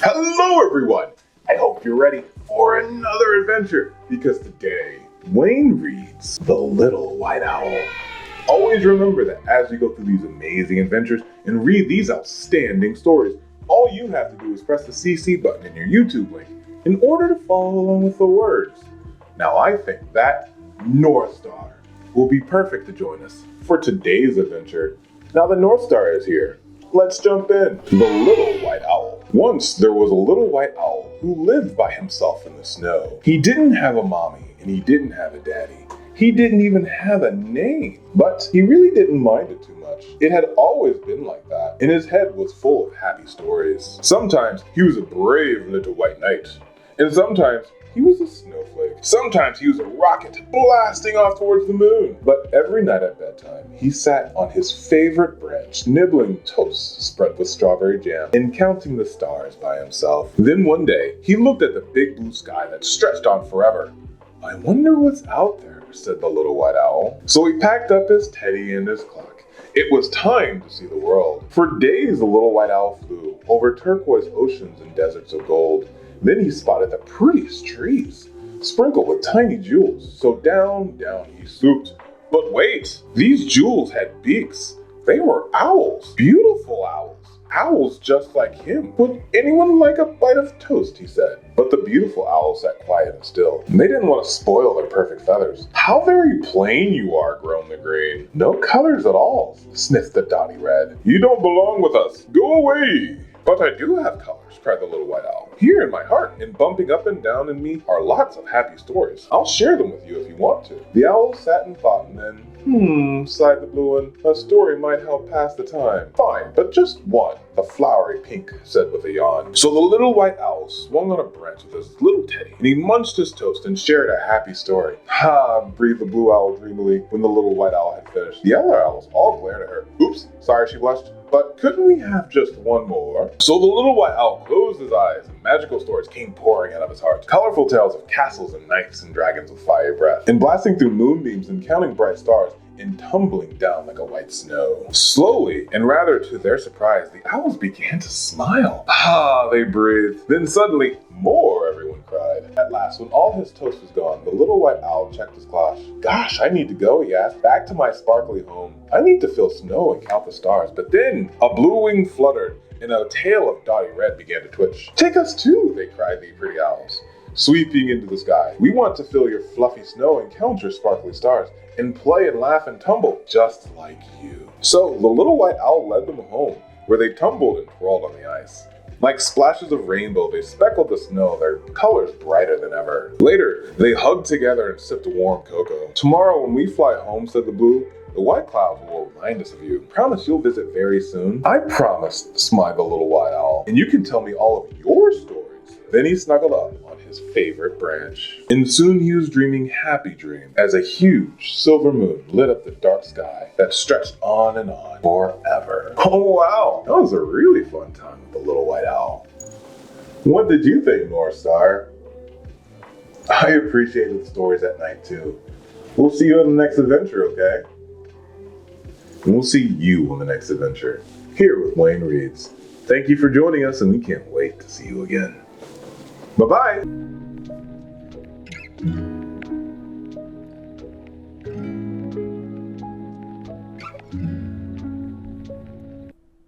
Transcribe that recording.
Hello everyone! I hope you're ready for another adventure because today Wayne reads The Little White Owl. Always remember that as you go through these amazing adventures and read these outstanding stories, all you have to do is press the CC button in your YouTube link in order to follow along with the words. Now I think that North Star will be perfect to join us for today's adventure. Now the North Star is here. Let's jump in. The Little White Owl. Once there was a little white owl who lived by himself in the snow. He didn't have a mommy and he didn't have a daddy. He didn't even have a name, but he really didn't mind it too much. It had always been like that, and his head was full of happy stories. Sometimes he was a brave little white knight, and sometimes he was a snowflake. Sometimes he was a rocket blasting off towards the moon. But every night at bedtime, he sat on his favorite branch, nibbling toast spread with strawberry jam and counting the stars by himself. Then one day, he looked at the big blue sky that stretched on forever. "I wonder what's out there," said the little white owl. So he packed up his teddy and his clock. It was time to see the world. For days, the little white owl flew over turquoise oceans and deserts of gold. Then he spotted the prettiest trees, sprinkled with tiny jewels. So down, down he swooped. But wait, these jewels had beaks. They were owls, beautiful owls. Owls just like him. "Would anyone like a bite of toast?" he said. But the beautiful owls sat quiet and still. They didn't want to spoil their perfect feathers. "How very plain you are," groaned the green. "No colors at all," sniffed the dotty red. "You don't belong with us. Go away." "But I do have colors," cried the little white owl. "Here in my heart, and bumping up and down in me are lots of happy stories. I'll share them with you if you want to." The owl sat and thought and then, sighed the blue one. "A story might help pass the time." "Fine, but just one." "The flowery pink," said with a yawn. So the little white owl swung on a branch with his little teddy, and he munched his toast and shared a happy story. "Ha," breathed the blue owl dreamily when the little white owl had finished. The other owls all glared at her. "Oops, sorry," she blushed. "But couldn't we have just one more?" So the little white owl closed his eyes and magical stories came pouring out of his heart. Colorful tales of castles and knights and dragons with fiery breath, and blasting through moonbeams and counting bright stars, and tumbling down like a white snow. Slowly, and rather to their surprise, the owls began to smile. "Ah," they breathed. Then suddenly, "More," everyone cried. At last, when all his toast was gone, the little white owl checked his clock. "Gosh, I need to go," he asked. "Back to my sparkly home. I need to feel snow and count the stars." But then, a blue wing fluttered, and a tail of dotty red began to twitch. "Take us too," they cried, the pretty owls, sweeping into the sky. "We want to feel your fluffy snow and count your sparkly stars, and play and laugh and tumble just like you." So the little white owl led them home, where they tumbled and twirled on the ice. Like splashes of rainbow, they speckled the snow, their colors brighter than ever. Later, they hugged together and sipped warm cocoa. "Tomorrow when we fly home," said the blue, "the white clouds will remind us of you. Promise you'll visit very soon." "I promise," smiled the little white owl, "and you can tell me all of your stories." Then he snuggled up on his favorite branch. And soon he was dreaming happy dreams as a huge silver moon lit up the dark sky that stretched on and on forever. Oh wow, that was a really fun time with the little white owl. What did you think, North Star? I appreciated the stories at night too. We'll see you on the next adventure, okay? And we'll see you on the next adventure here with Wayne Reads. Thank you for joining us, and we can't wait to see you again. Bye-bye.